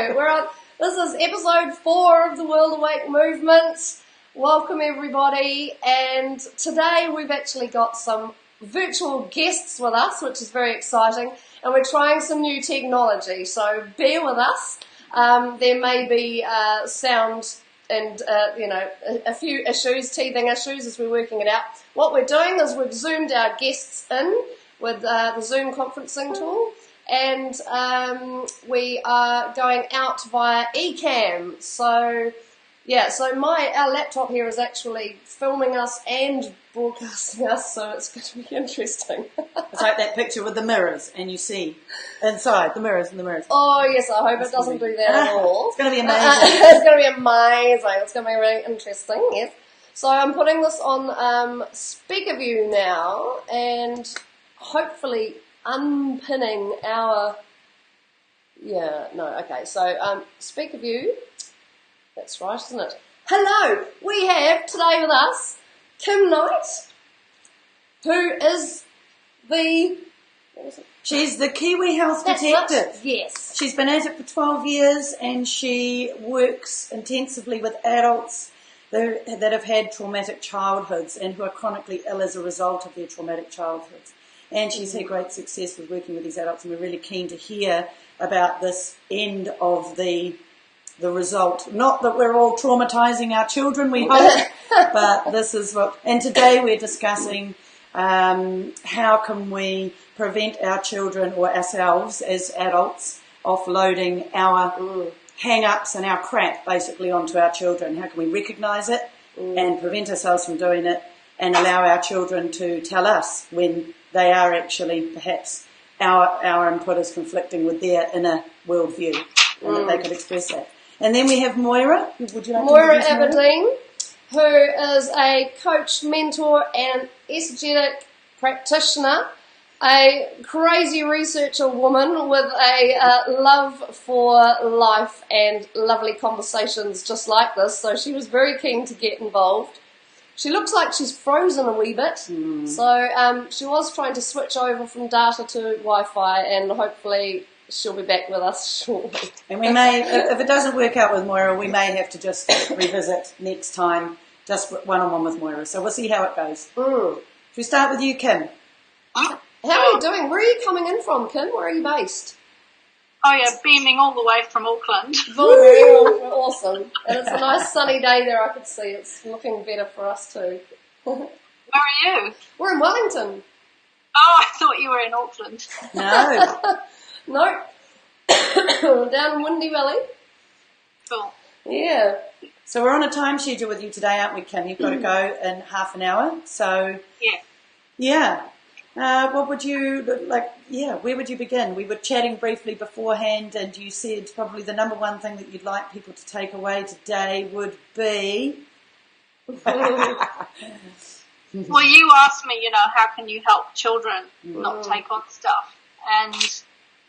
This is episode 4 of the World Awake movement. Welcome everybody, and today we've actually got some virtual guests with us, which is very exciting, and we're trying some new technology, so bear with us. There may be sound and a few issues, teething issues as we're working it out. What we're doing is we've zoomed our guests in with the Zoom conferencing tool, and we are going out via eCam. So our laptop here is actually filming us and broadcasting us, so it's going to be interesting. It's like that picture with the mirrors, and you see inside the mirrors and the mirrors. Oh yes, I hope it doesn't do that at all. It's going to be amazing. It's going to be amazing. It's going to be really interesting, yes. So I'm putting this on speaker view now, and hopefully unpinning our... So speaker view, that's right, isn't it? Hello, we have today with us Kim Knight, who is the... She's the Kiwi health detective. Yes. She's been at it for 12 years, and she works intensively with adults that have had traumatic childhoods and who are chronically ill as a result of their traumatic childhoods. And she's had great success with working with these adults, and we're really keen to hear about this end of the result. Not that we're all traumatising our children, we hope, but this is what... And today we're discussing how can we prevent our children or ourselves as adults offloading our hang-ups and our crap basically onto our children. How can we recognise it and prevent ourselves from doing it, and allow our children to tell us when they are actually perhaps our input is conflicting with their inner worldview, and that they could express that. And then we have Moira. Would you like Moira to Aberdeen, who is a coach, mentor, and esogetic practitioner, a crazy researcher woman with a love for life and lovely conversations just like this. So she was very keen to get involved. She looks like she's frozen a wee bit, so she was trying to switch over from data to Wi-Fi, and hopefully she'll be back with us shortly. And we may, if it doesn't work out with Moira, we may have to just revisit next time, just one-on-one with Moira. So we'll see how it goes. Should we start with you, Kim? How are you doing? Where are you coming in from, Kim? Where are you based? Oh yeah, beaming all the way from Auckland. Very awesome. And it's a nice sunny day there, I could see. It's looking better for us too. Where are you? We're in Wellington. Oh, I thought you were in Auckland. No. No. Down in Windy Valley. Cool. Yeah. So we're on a time schedule with you today, aren't we, Kim? You've got to go in half an hour. So, yeah. What would you, where would you begin? We were chatting briefly beforehand, and you said probably the number one thing that you'd like people to take away today would be... Well, you asked me, how can you help children not take on stuff? And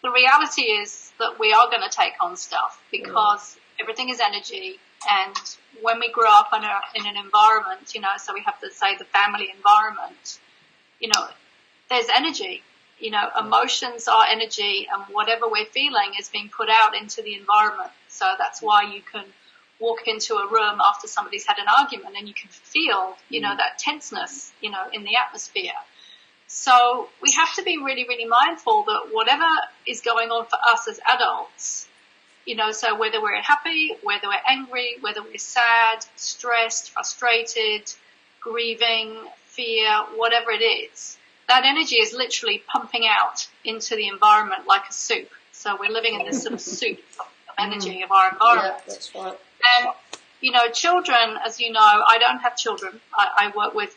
the reality is that we are going to take on stuff because everything is energy. And when we grow up in an environment, so we have to say the family environment, there's energy. Emotions are energy, and whatever we're feeling is being put out into the environment. So that's why you can walk into a room after somebody's had an argument and you can feel, that tenseness, in the atmosphere. So we have to be really, really mindful that whatever is going on for us as adults, so whether we're happy, whether we're angry, whether we're sad, stressed, frustrated, grieving, fear, whatever it is, that energy is literally pumping out into the environment like a soup. So we're living in this sort of soup of energy of our environment. Yeah, that's right. And, children, as you know, I don't have children. I work with,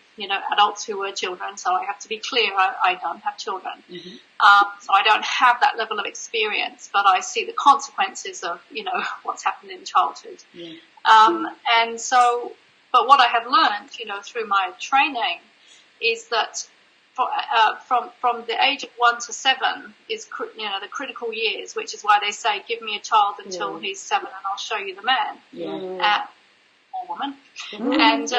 adults who are children, so I have to be clear, I don't have children. So I don't have that level of experience, but I see the consequences of, what's happened in childhood. And so, but what I have learned, through my training is that from the age of 1 to 7 is the critical years, which is why they say give me a child until he's 7 and I'll show you the man or woman. And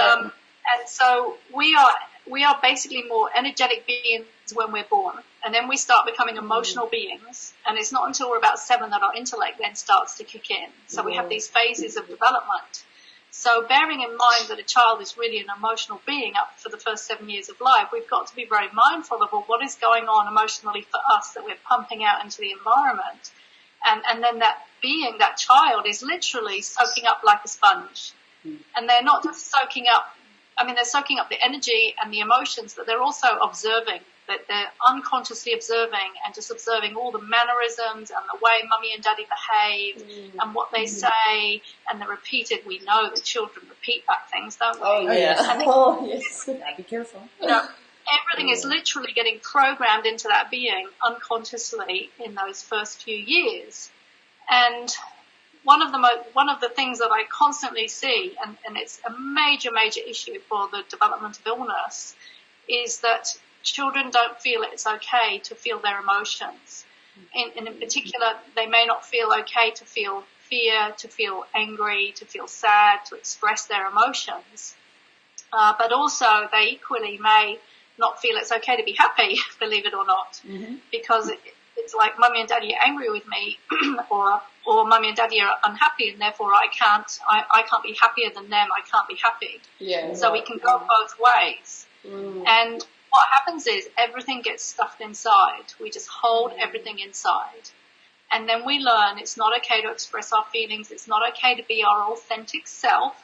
so we are basically more energetic beings when we're born, and then we start becoming emotional beings, and it's not until we're about 7 that our intellect then starts to kick in. So we have these phases of development. So bearing in mind that a child is really an emotional being up for the first 7 years of life, we've got to be very mindful of, well, what is going on emotionally for us that we're pumping out into the environment. And then that being, that child, is literally soaking up like a sponge. And they're not just soaking up, they're soaking up the energy and the emotions, but they're also observing, that they're unconsciously observing and just observing all the mannerisms and the way mummy and daddy behave and what they say and the repeated. We know that children repeat back things, don't we? Oh, yeah. Yes. Be careful. Everything is literally getting programmed into that being unconsciously in those first few years. And one of the things that I constantly see, and it's a major, major issue for the development of illness, is that children don't feel it's okay to feel their emotions. In particular, they may not feel okay to feel fear, to feel angry, to feel sad, to express their emotions. But also they equally may not feel it's okay to be happy, believe it or not, because it's like mummy and daddy are angry with me, or mummy and daddy are unhappy, and therefore I can't be happier than them. I can't be happy. Yeah. So we can go both ways. And what happens is everything gets stuffed inside. We just hold everything inside. And then we learn it's not okay to express our feelings. It's not okay to be our authentic self.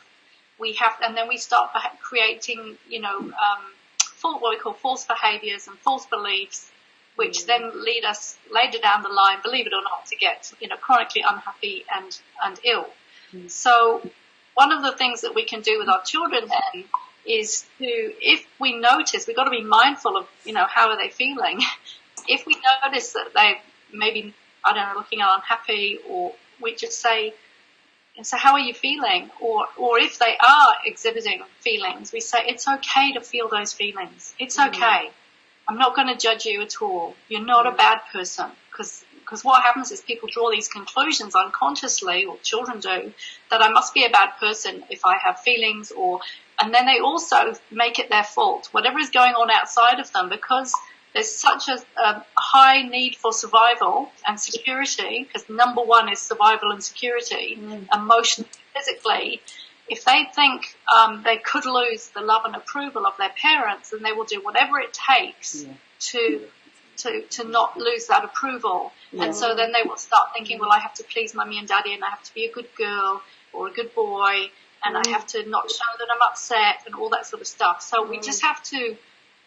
And then we start creating, what we call false behaviors and false beliefs, which then lead us later down the line, believe it or not, to get, chronically unhappy and ill. So one of the things that we can do with our children then is if we notice, we've got to be mindful of, how are they feeling? If we notice that they maybe, looking unhappy, or we just say, so how are you feeling? Or if they are exhibiting feelings, we say, it's okay to feel those feelings. It's okay. I'm not going to judge you at all. You're not a bad person. Because what happens is people draw these conclusions unconsciously, or children do, that I must be a bad person if I have feelings, and then they also make it their fault, whatever is going on outside of them, because there's such a high need for survival and security, because number one is survival and security, emotionally, physically. If they think they could lose the love and approval of their parents, then they will do whatever it takes to not lose that approval. And so then they will start thinking, well, I have to please mummy and daddy, and I have to be a good girl or a good boy, and I have to not show that I'm upset, and all that sort of stuff. So we just have to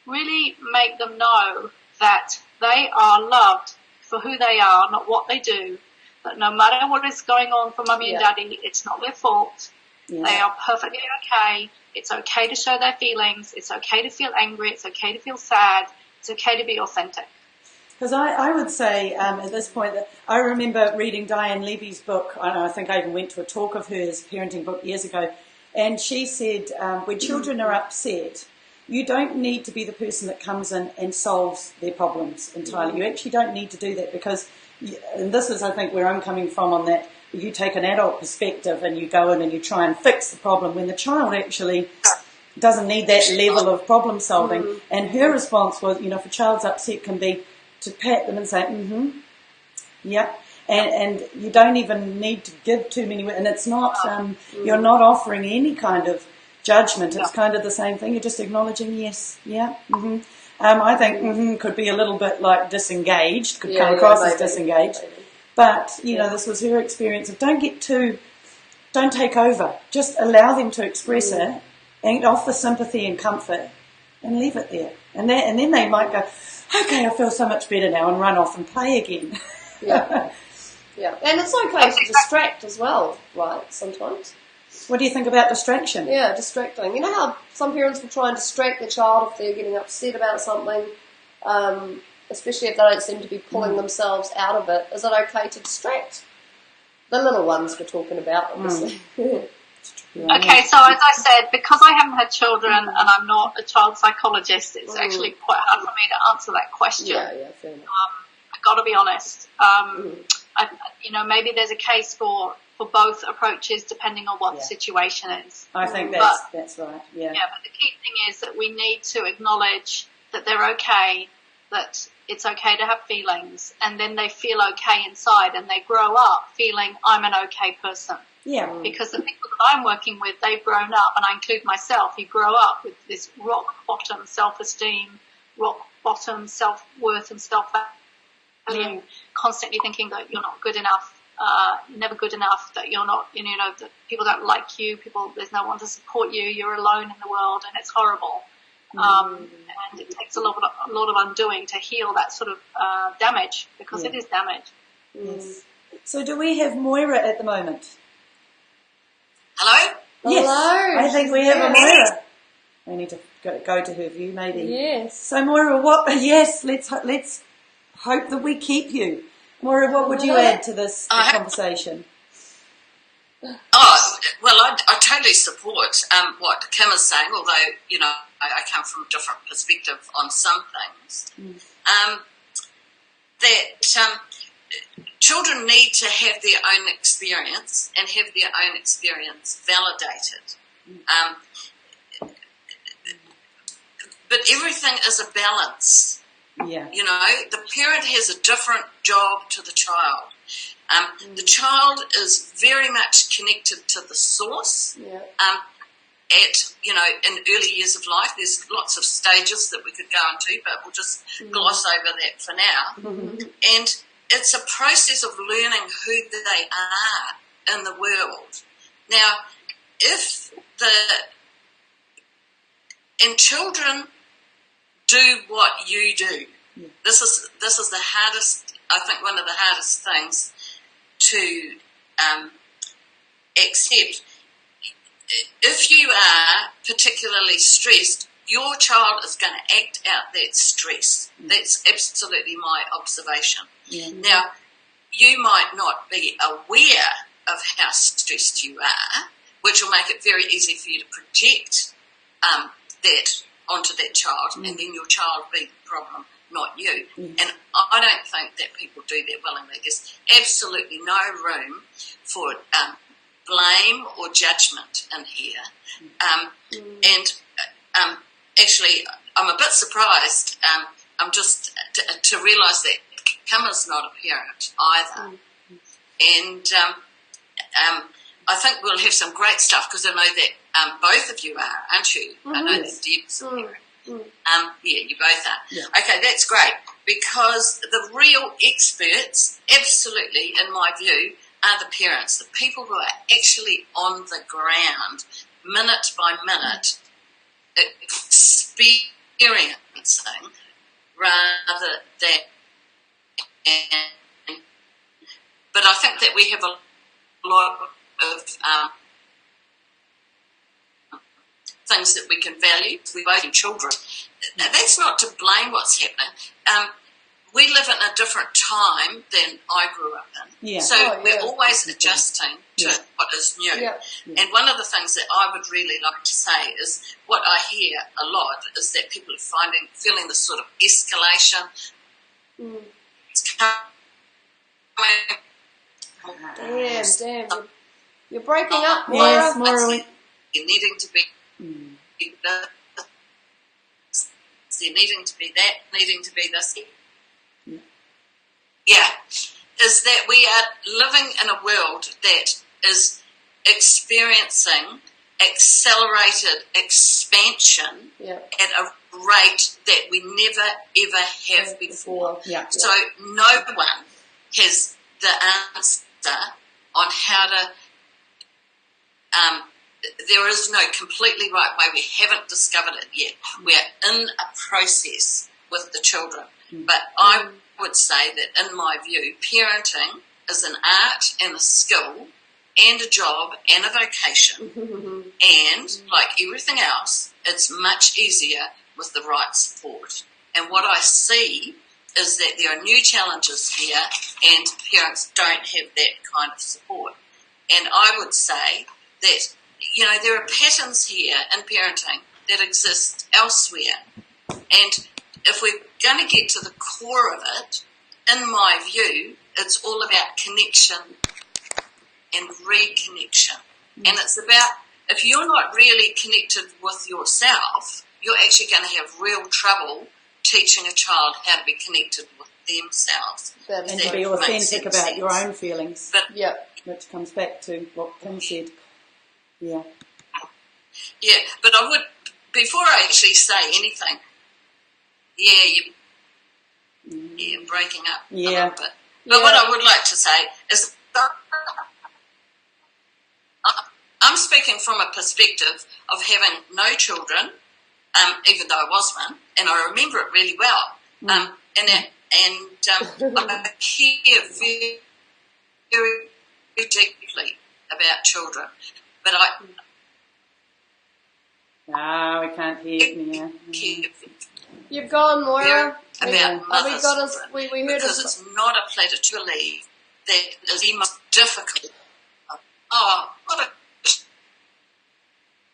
really make them know that they are loved for who they are, not what they do. That no matter what is going on for mummy and daddy, it's not their fault. Yeah. They are perfectly okay. It's okay to show their feelings. It's okay to feel angry. It's okay to feel sad. It's okay to be authentic. Because I would say at this point that I remember reading Diane Levy's book. I think I even went to a talk of hers, parenting book, years ago, and she said when children are upset, you don't need to be the person that comes in and solves their problems entirely. You actually don't need to do that, because, and this is I think where I'm coming from on that, you take an adult perspective and you go in and you try and fix the problem, when the child actually doesn't need that level of problem solving. And her response was, if a child's upset, can be to pat them and say, and you don't even need to give too many, and it's not, you're not offering any kind of judgment. It's kind of the same thing. You're just acknowledging, yes, I think could be a little bit like disengaged, could come across as disengaged. But, this was her experience of don't take over. Just allow them to express it and offer sympathy and comfort and leave it there. And then they might go, okay, I feel so much better now, and run off and play again. And it's okay to distract as well, right, sometimes. What do you think about distraction? Yeah, distracting. You know how some parents will try and distract their child if they're getting upset about something, especially if they don't seem to be pulling themselves out of it. Is it okay to distract? The little ones we're talking about, obviously. Okay, so as I said, because I haven't had children and I'm not a child psychologist, it's actually quite hard for me to answer that question. Fair enough. I've got to be honest. Maybe there's a case for both approaches depending on what the situation is. I think that's right, Yeah, but the key thing is that we need to acknowledge that they're okay, that it's okay to have feelings, and then they feel okay inside, and they grow up feeling I'm an okay person. Yeah. Because the people that I'm working with, they've grown up, and I include myself, you grow up with this rock bottom self-esteem, rock bottom self-worth and self-value, constantly thinking that you're not good enough, you're never good enough, that you're not, that people don't like you, there's no one to support you, you're alone in the world, and it's horrible. And it takes a lot of undoing to heal that sort of damage, because it is damage. Yes. So do we have Moira at the moment? Hello? Yes. Hello. I think we have a Moira. We need to go to her view, maybe. Yes. So Moira, Yes, let's hope that we keep you. Moira, what would you add to this conversation? Oh, well, I totally support what Kim is saying, although, I come from a different perspective on some things. That children need to have their own experience and have their own experience validated. But everything is a balance. Yeah. The parent has a different job to the child. The child is very much connected to the source. Yeah. In early years of life, there's lots of stages that we could go into, but we'll just gloss over that for now. And it's a process of learning who they are in the world. Now, children do what you do. This is the hardest, I think, one of the hardest things to accept. If you are particularly stressed, your child is going to act out that stress. That's absolutely my observation. Now, you might not be aware of how stressed you are, which will make it very easy for you to project that onto that child, and then your child be the problem, not you. And I don't think that people do that willingly. There's absolutely no room for blame or judgment in here. Actually, I'm a bit surprised. I'm just to realise that Kim is not a parent either. And I think we'll have some great stuff, because I know that both of you are, aren't you? I know that Deb's a parent. You both are. Yeah. Okay, that's great, because the real experts, absolutely, in my view, are the parents, the people who are actually on the ground, minute by minute, experiencing rather than. But I think that we have a lot of things that we can value. We're both in children. Now, that's not to blame what's happening. We live in a different time than I grew up in. So we're always adjusting to what is new. And one of the things that I would really like to say is, what I hear a lot is that people are feeling this sort of escalation. It's coming. Damn. You're breaking up, Moira. Yes, Moira. You're needing to be this, you're needing to be that, needing to be this. Is that we are living in a world that is experiencing accelerated expansion at a rate that we never ever have before. So no one has the answer on how to. There is no completely right way. We haven't discovered it yet. We're in a process with the children. But I would say that, in my view, parenting is an art and a skill and a job and a vocation. And, like everything else, it's much easier with the right support. And what I see is that there are new challenges here, and parents don't have that kind of support. And I would say that, there are patterns here in parenting that exist elsewhere. And if we're going to get to the core of it, in my view, it's all about connection and reconnection. And it's about, if you're not really connected with yourself, you're actually going to have real trouble teaching a child how to be connected with themselves. And That to is be so authentic makes about your sense. own feelings, But yeah. which comes back to what Kim said. Yeah. yeah, but I would, before I actually say anything, you're breaking up a little bit. But what I would like to say is I'm speaking from a perspective of having no children, even though I was one, and I remember it really well. I care very, very deeply about children, but We can't hear you. care You've gone, Moira. about mothers' children, we heard because us. it's not a platitude to believe that is the most difficult. Oh, what a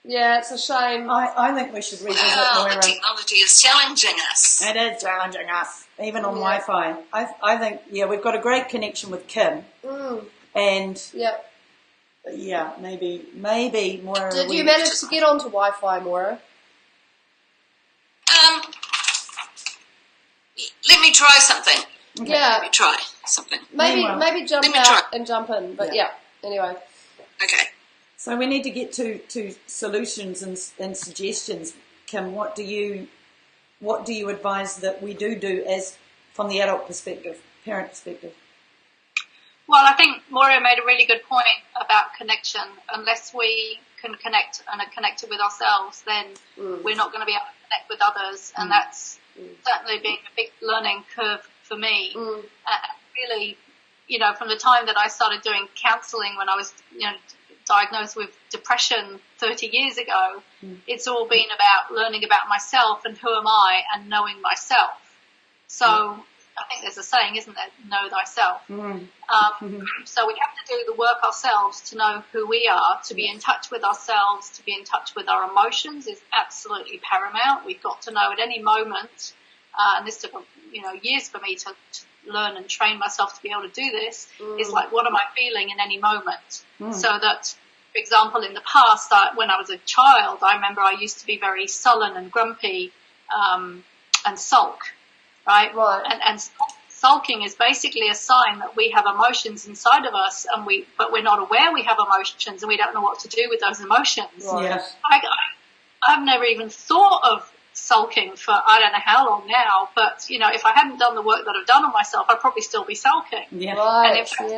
Yeah, it's a shame. I think we should revisit wow, Moira. the technology is challenging us. It is challenging us, even on Wi-Fi. I think, we've got a great connection with Kim, and maybe Moira. Did you manage to get onto Wi-Fi, Moira? Let me try something. Okay. Yeah. Let me try something. Maybe jump Let me out try. and jump in. But anyway. Okay. So we need to get to solutions and suggestions. Kim, what do you advise that we do as from the adult perspective, parent perspective? Well, I think Moira made a really good point about connection. Unless we can connect and are connected with ourselves, then we're not going to be able to connect with others, and that's certainly been a big learning curve for me. Really, from the time that I started doing counselling when I was, diagnosed with depression 30 years ago, it's all been about learning about myself and who am I and knowing myself. So I think there's a saying, isn't there? Know thyself. So we have to do the work ourselves to know who we are, to be in touch with ourselves, to be in touch with our emotions is absolutely paramount. We've got to know at any moment, and this took years for me to learn and train myself to be able to do this, is like, what am I feeling in any moment? So that, for example, in the past, when I was a child, I remember I used to be very sullen and grumpy and sulk, right? And sulking is basically a sign that we have emotions inside of us, but we're not aware we have emotions, and we don't know what to do with those emotions. Yeah. I've never even thought of sulking for I don't know how long now, but if I hadn't done the work that I've done on myself, I'd probably still be sulking. Yeah. Right. And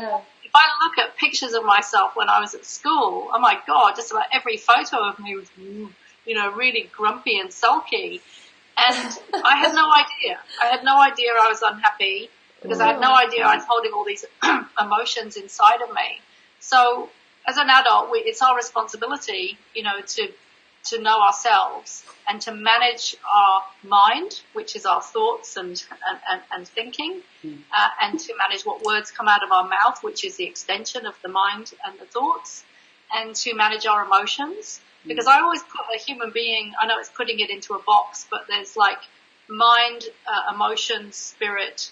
if I look at pictures of myself when I was at school, oh my God, just about every photo of me was, really grumpy and sulky. And I had no idea. I had no idea I was unhappy because I had no idea I was holding all these emotions inside of me. So as an adult, it's our responsibility, to know ourselves and to manage our mind, which is our thoughts and thinking, and to manage what words come out of our mouth, which is the extension of the mind and the thoughts, and to manage our emotions. Because I always put a human being, I know it's putting it into a box, but there's like mind, emotion, spirit,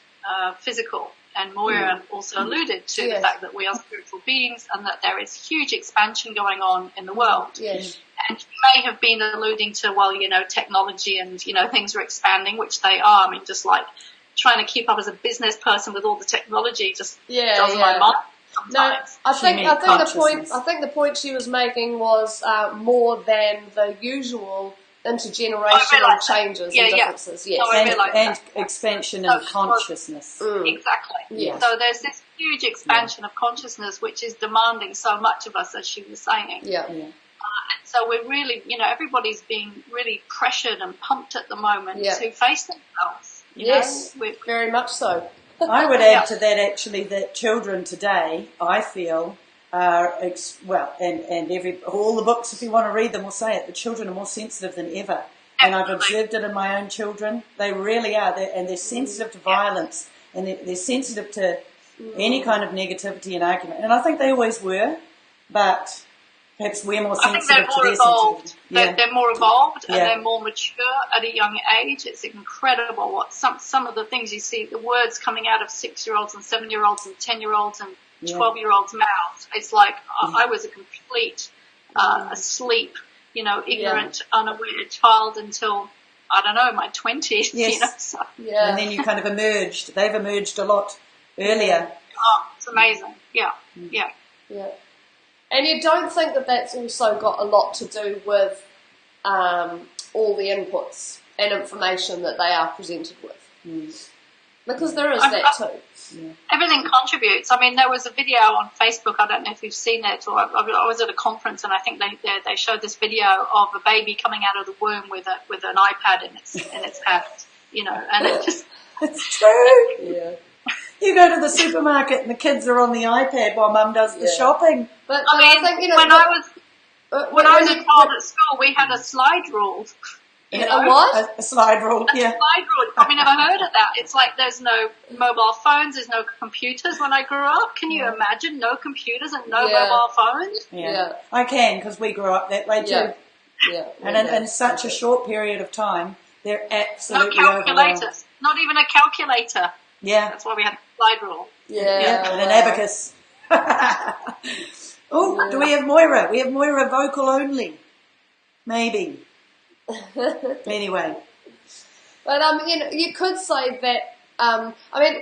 physical. And Moira also alluded to the fact that we are spiritual beings and that there is huge expansion going on in the world. Yes. And you may have been alluding to, technology and, things are expanding, which they are. I mean, just like trying to keep up as a business person with all the technology just does my mind sometimes. No, I think the point she was making was more than the usual intergenerational changes and differences. Yes. And expansion of consciousness. Exactly. Yeah. So there's this huge expansion of consciousness which is demanding so much of us, as she was saying. Yeah. So we're really, everybody's being really pressured and pumped at the moment to face themselves. Yes, very much so. I would add to that actually that children today, I feel, are, all the books, if you want to read them, will say it, the children are more sensitive than ever. And I've observed it in my own children. They really are. They're sensitive to violence, and they're sensitive to any kind of negativity and argument. And I think they always were, but perhaps we're more sensitive to their sensitivity. They're more evolved and they're more mature at a young age. It's incredible what some of the things you see, the words coming out of 6-year-olds and 7-year-olds and 10-year-olds and 12-year-olds' mouths. It's like I was a complete asleep, ignorant, unaware child until I don't know, my 20s. Yes. You know, so. Yeah. And then you kind of emerged. They've emerged a lot earlier. Oh, it's amazing. Yeah, yeah. Yeah. And you don't think that that's also got a lot to do with all the inputs and information that they are presented with? Because there is that too. Yeah. Everything contributes. I mean, there was a video on Facebook, I don't know if you've seen it, or I was at a conference and I think they showed this video of a baby coming out of the womb with an iPad in its hand, you know, and it just... It's true. Yeah. You go to the supermarket and the kids are on the iPad while Mum does the shopping. But I mean, think, you know, when I was a child at school, we had a slide rule. You know? A what? A slide rule, A yeah. slide rule. You've probably never heard of that. It's like there's no mobile phones, there's no computers when I grew up. Can you imagine no computers and no mobile phones? Yeah. I can, because we grew up that way too. Yeah. Yeah. And in such a short period of time, they're No absolutely overwhelmed. calculators. Not even a calculator. Yeah. That's why we had a slide rule. Yeah. And an abacus. Oh, do we have Moira? We have Moira vocal only. Maybe. Anyway. But you know, you could say that. I mean,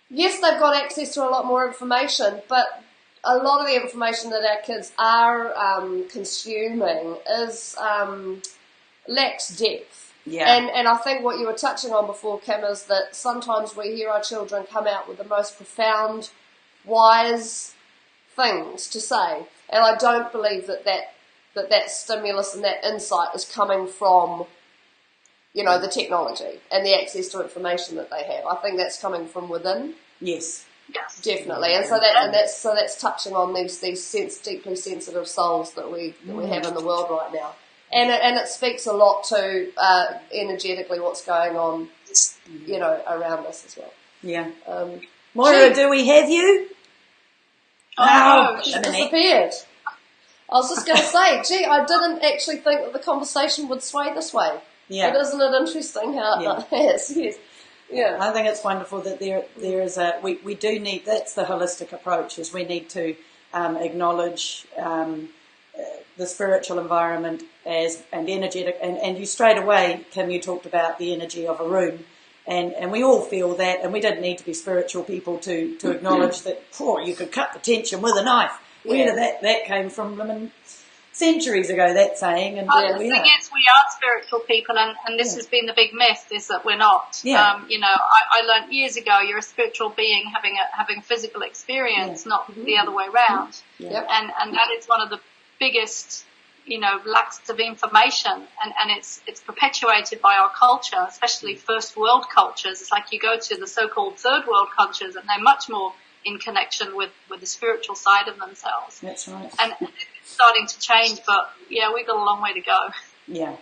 yes, they've got access to a lot more information, but a lot of the information that our kids are consuming is lacks depth. Yeah. And I think what you were touching on before, Kim, is that sometimes we hear our children come out with the most profound, wise things to say, and I don't believe that stimulus and that insight is coming from, you know, the technology and the access to information that they have. I think that's coming from within. Yes. Yes. Definitely, and that's touching on these deeply sensitive souls that we have in the world right now, and it speaks a lot to energetically what's going on, you know, around us as well. Yeah. Moira, do we have you? Oh, She's disappeared. I was just going to say, gee, I didn't actually think that the conversation would sway this way. Yeah. But isn't it interesting how it has? Yes. Yeah. I think it's wonderful that there is we do need, that's the holistic approach, is we need to acknowledge the spiritual environment and energetic, and you straight away, Kim, you talked about the energy of a room, and we all feel that, and we don't need to be spiritual people to acknowledge that, you could cut the tension with a knife. Where did that came from? Centuries ago, that saying. And the thing is, we are spiritual people, and this has been the big myth, is that we're not. Yeah. You know, I learned years ago, you're a spiritual being having physical experience, not the other way around. Yeah. And that is one of the biggest, you know, lacks of information, and it's perpetuated by our culture, especially first world cultures. It's like you go to the so-called third world cultures, and they're much more in connection with the spiritual side of themselves. That's right. And it's starting to change, but yeah, we've got a long way to go. Yeah.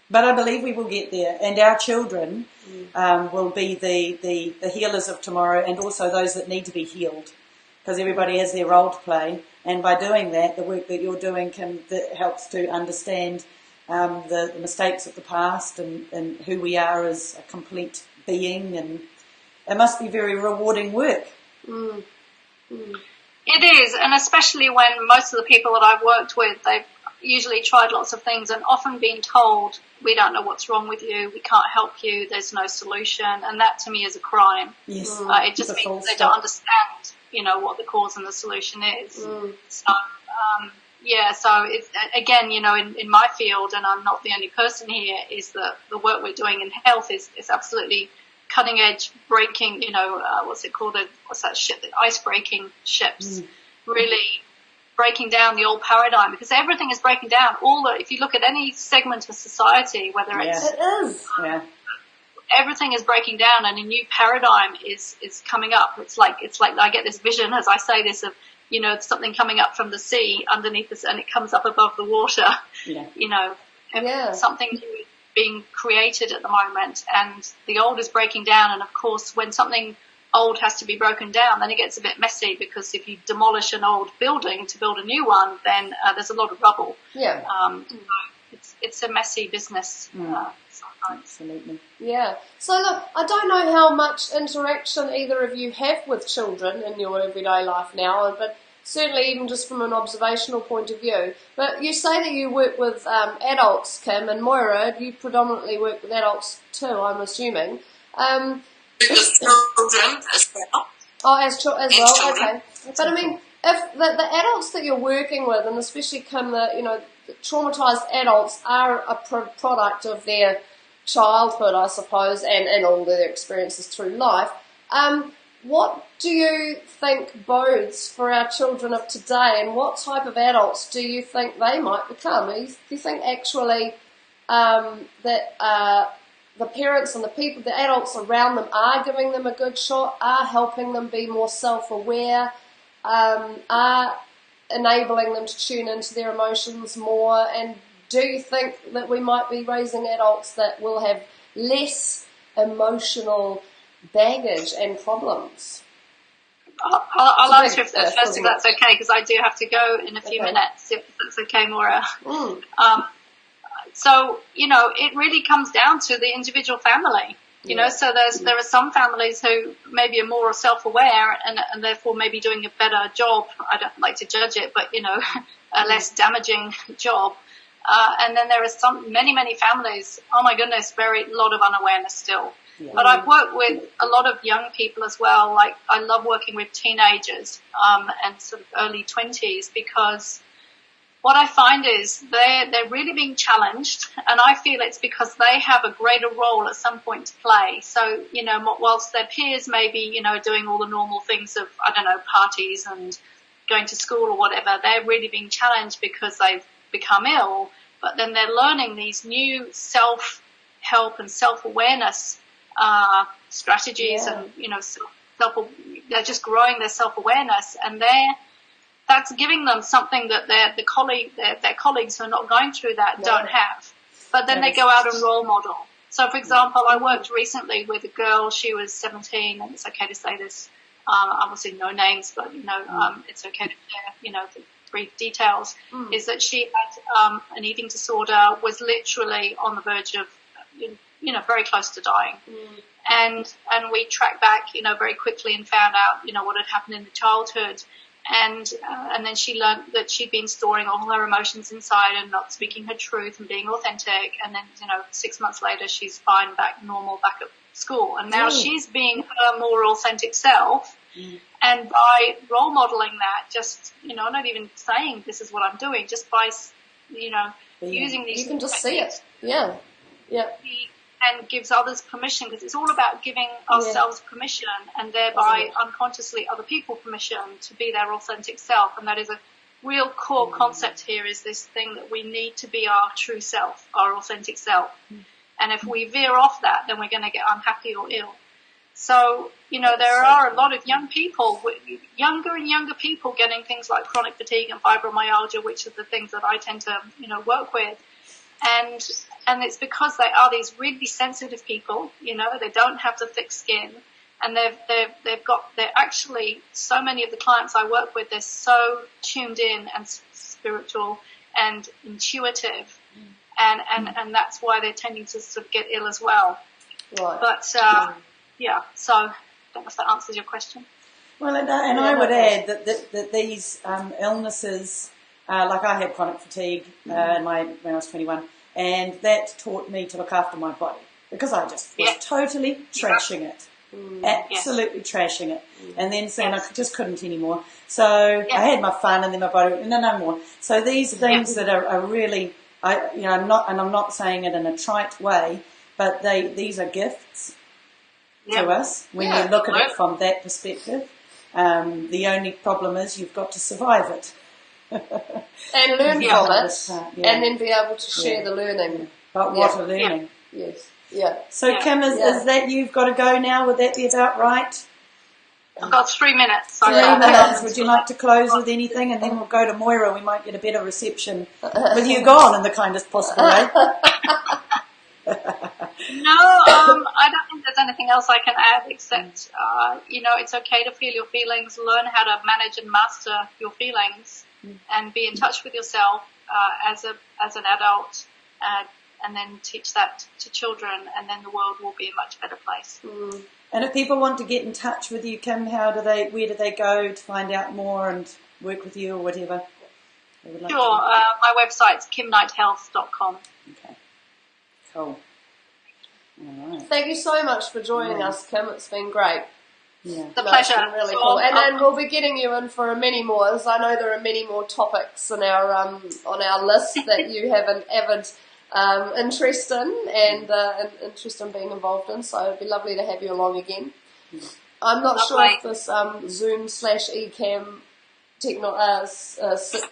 But I believe we will get there, and our children will be the healers of tomorrow, and also those that need to be healed, because everybody has their role to play, and by doing that, the work that you're doing that helps to understand the mistakes of the past and who we are as a complete being, and it must be very rewarding work. It is, and especially when most of the people that I've worked with, they've usually tried lots of things and often been told, we don't know what's wrong with you, we can't help you, there's no solution, and that to me is a crime. Yes. It just means they don't understand, you know, what the cause and the solution is. So, so it's, again, you know, in my field, and I'm not the only person here, is that the work we're doing in health is absolutely cutting edge, breaking, you know, what's that ship, the ice breaking ships, really breaking down the old paradigm, because everything is breaking down. If you look at any segment of society, whether it's, It is. everything is breaking down, and a new paradigm is coming up. It's like I get this vision as I say this of, you know, something coming up from the sea underneath this, and it comes up above the water. You know, something new being created at the moment, and the old is breaking down. And of course, when something old has to be broken down, then it gets a bit messy, because if you demolish an old building to build a new one, then there's a lot of rubble. It's a messy business sometimes. Absolutely. Yeah. So look, I don't know how much interaction either of you have with children in your everyday life now, but certainly even just from an observational point of view. But you say that you work with adults, Kim, and Moira, you predominantly work with adults too, I'm assuming. With children as well. Oh, as well, children. okay. But I mean, if the adults that you're working with, and especially Kim, the traumatized adults are a product of their childhood, I suppose, and all their experiences through life. What do you think bodes for our children of today, and what type of adults do you think they might become? Do you think actually that the parents and the adults around them are giving them a good shot, are helping them be more self-aware, are enabling them to tune into their emotions more? And do you think that we might be raising adults that will have less emotional baggage and problems? I'll answer if that's first, if that's okay, because I do have to go in a few minutes, if that's okay, Moira. So, it really comes down to the individual family, so there are some families who maybe are more self-aware and therefore maybe doing a better job. I don't like to judge it, but, a less damaging job. And then there are many families, oh my goodness, lot of unawareness still. Yeah. But I've worked with a lot of young people as well. Like, I love working with teenagers and sort of early 20s, because what I find is they're really being challenged, and I feel it's because they have a greater role at some point to play. So, whilst their peers may be, doing all the normal things of, parties and going to school or whatever, they're really being challenged because they've become ill, but then they're learning these new self-help and self-awareness strategies, and they're just growing their self-awareness, and that's giving them something that their colleagues who are not going through that don't have. But then they go out and role model. So, for example, I worked recently with a girl. She was 17, and it's okay to say this. Obviously, no names, but it's okay to share, the brief details. Is that she had an eating disorder, was literally on the verge of, very close to dying. And we tracked back, very quickly and found out, what had happened in the childhood. And then she learned that she'd been storing all her emotions inside and not speaking her truth and being authentic. And then, 6 months later, she's fine, normal, back at school. And now she's being her more authentic self. And by role modeling that, just, not even saying this is what I'm doing, just by, using these. You can just see it. Yeah. And gives others permission, because it's all about giving ourselves permission, and thereby unconsciously other people permission to be their authentic self. And that is a real core concept here, is this thing that we need to be our true self, our authentic self. And if we veer off that, then we're going to get unhappy or ill. So, there are a lot of younger and younger people getting things like chronic fatigue and fibromyalgia, which are the things that I tend to, work with. And it's because they are these really sensitive people, they don't have the thick skin, and they're actually, so many of the clients I work with, they're so tuned in and spiritual and intuitive, and that's why they're tending to sort of get ill as well. Right. But, so I don't know if that answers your question. Well, and I would add that these illnesses, like I had chronic fatigue when I was 21, and that taught me to look after my body, because I just was totally trashing it, absolutely trashing it, and then saying I just couldn't anymore. So I had my fun, and then my body, no more. So these things that are really, I'm not saying it in a trite way, but these are gifts to us when you look at it from that perspective. The only problem is you've got to survive it. And learn from it, and then be able to share the learning. But what a learning. Yes. Yeah. So Kim, is that you've got to go now? Would that be about right? I've got 3 minutes. 3 minutes. Would you like to close with anything? And then we'll go to Moira. We might get a better reception with you gone in the kindest possible way. No, I don't think there's anything else I can add except, it's okay to feel your feelings, learn how to manage and master your feelings, and be in touch with yourself as an adult, and then teach that to children, and then the world will be a much better place. And if people want to get in touch with you, Kim, where do they go to find out more? And work with you or whatever, they would like Sure. My website's kimknighthealth.com. Okay. Cool. All right. Thank you so much for joining us, Kim. It's been great. Yeah. The No, pleasure. it's been really So, cool. And then we'll be getting you in for many more, as I know there are many more topics in our on our list that you have an avid interest in and an interest in being involved in. So it'd be lovely to have you along again. I'm not sure if this Zoom/eCam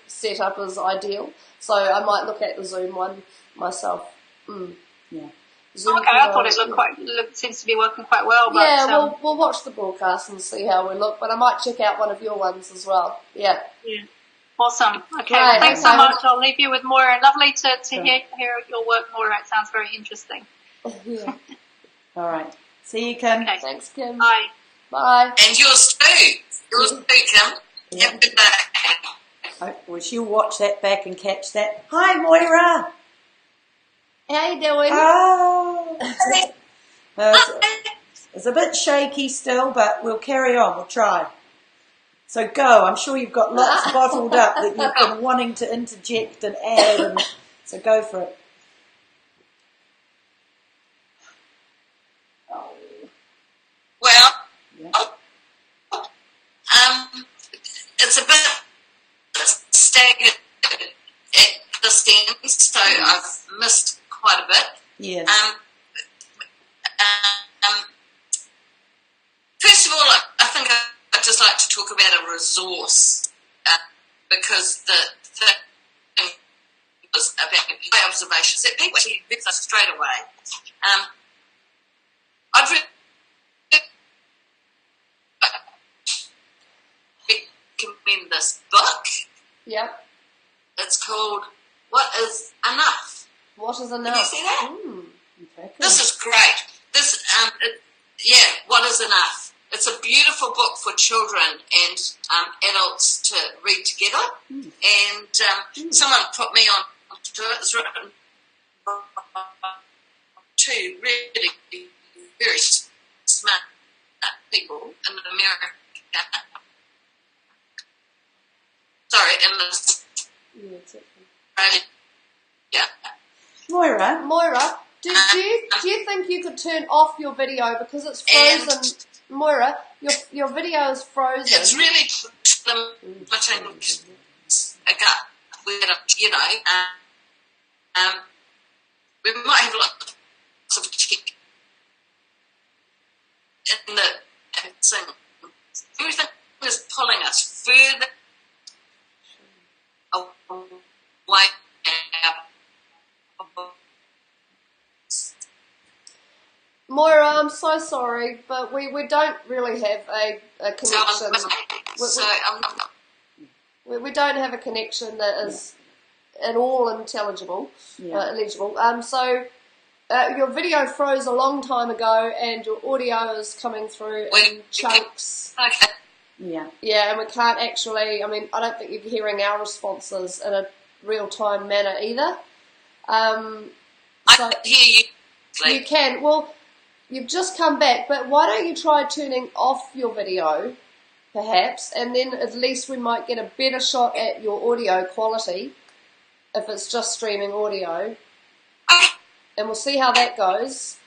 setup is ideal, so I might look at the Zoom one myself. Yeah. Zoom okay, I thought it seems to be working quite well. But, yeah, we'll watch the broadcast and see how we look, but I might check out one of your ones as well. Yeah. Awesome. Okay, Great. well, thanks so Okay. much. I'll leave you with Moira. Lovely to hear your work, Moira. It sounds very interesting. Yeah. All right. See you, Kim. Okay. Thanks, Kim. Bye. Bye. And yours too. Yours too, Kim. Yeah. Have a good day. Well, she'll watch that back and catch that. Hi, Moira. How you doing? Oh. It's a bit shaky still, but we'll carry on. We'll try. So go. I'm sure you've got lots bottled up that you've been wanting to interject and add. And, so go for it. Well, Yeah. it's a bit stagnant at this end, so I've missed quite a bit. Yes. First of all, I think I'd just like to talk about a resource because the thing was about my observations that people actually pick us straight away. I'd recommend this book. Yep. It's called What Is Enough? What is enough? Can you see that? Okay, cool. This is great. This, What Is Enough? It's a beautiful book for children and adults to read together. And someone put me on to it. It's written by two really very smart people in America. Sorry, in Yeah, exactly. Australia. Yeah. Moira. Do you think you could turn off your video because it's frozen? Moira, your video is frozen. It's really limiting a gut. We might have lots of check in the thing. Everything is pulling us further away. Moira, I'm so sorry, but we don't really have a connection. We don't have a connection that is at all intelligible, legible. So your video froze a long time ago, and your audio is coming through in chunks. Okay. Yeah. Yeah, and we can't actually. I mean, I don't think you're hearing our responses in a real-time manner either. So I hear you. you can. Well, you've just come back, but why don't you try turning off your video, perhaps, and then at least we might get a better shot at your audio quality if it's just streaming audio. And we'll see how that goes.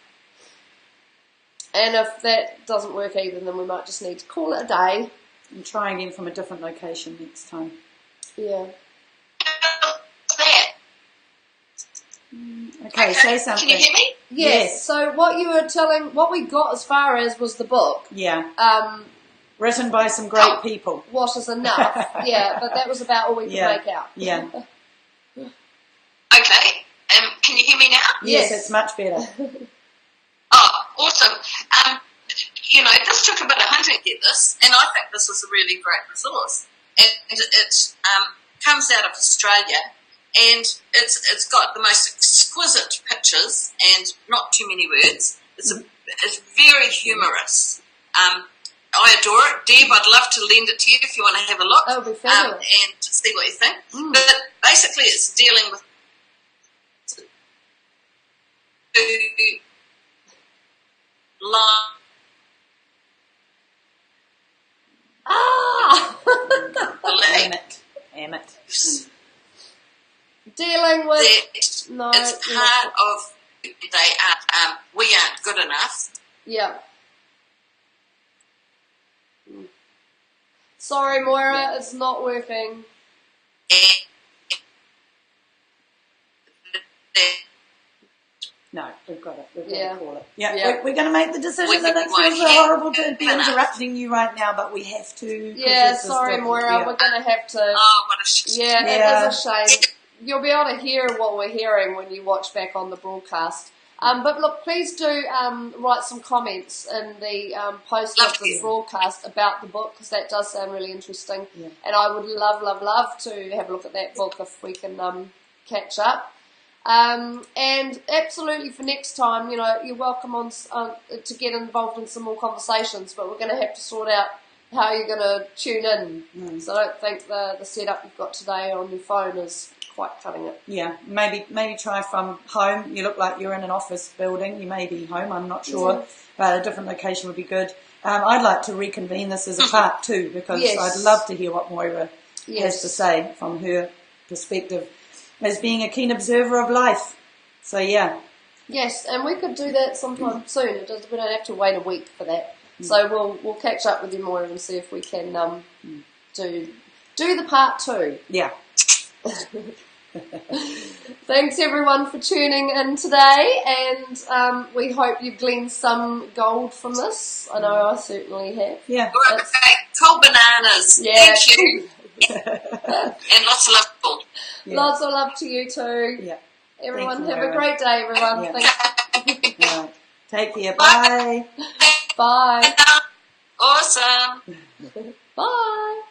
And if that doesn't work either, then we might just need to call it a day. And try again from a different location next time. Yeah. Okay, say something. Can you hear me? Yes. So what we got as far as was the book. Yeah. Written by some great people. What is enough? Yeah, but that was about all we could make out. Yeah. Okay. Can you hear me now? Yes, it's much better. Oh, awesome. This took a bit of hunting to get this, and I think this is a really great resource. And it comes out of Australia, and it's got the most exquisite pictures and not too many words. It's very humorous. I adore it. Deb, I'd love to lend it to you if you want to have a look. That would be fabulous. And see what you think. But basically it's dealing with dealing with that no, it's part of we aren't good enough. Yeah. Sorry, Moira, it's not working. No, we've got it. We've got Yeah. to call it. Yeah, Yeah. We're going to make the decision, We and it won't feels have horrible to be enough. interrupting you right now, but we have to. 'cause Yeah, this is sorry, different. Moira, Yeah. we're going to have to... Oh, what a shame. Yeah, Yeah. it is a shame. You'll be able to hear what we're hearing when you watch back on the broadcast. But look, please do write some comments in the post of this broadcast about the book, because that does sound really interesting. Yeah. And I would love, love, love to have a look at that book if we can catch up. And absolutely for next time, you're welcome on to get involved in some more conversations, but we're going to have to sort out how you're going to tune in. So I don't think the setup you've got today on your phone is quite cutting it. Yeah, maybe try from home. You look like you're in an office building. You may be home, I'm not sure, but a different location would be good. I'd like to reconvene this as a part 2, because I'd love to hear what Moira has to say from her perspective as being a keen observer of life. So yeah. Yes, and we could do that sometime soon. We don't have to wait a week for that. So we'll catch up with you, Moira, and see if we can do the part 2. Yeah. Thanks everyone for tuning in today, and we hope you've gleaned some gold from this. I know I certainly have. Yeah. Cool bananas. Yeah, Thank you. And lots of love. Yeah. Lots of love to you too. Yeah. Everyone, Thank you, have a Moira. great day, everyone. Yeah. Thanks. Right. Take care. Bye. Bye. Awesome. Bye.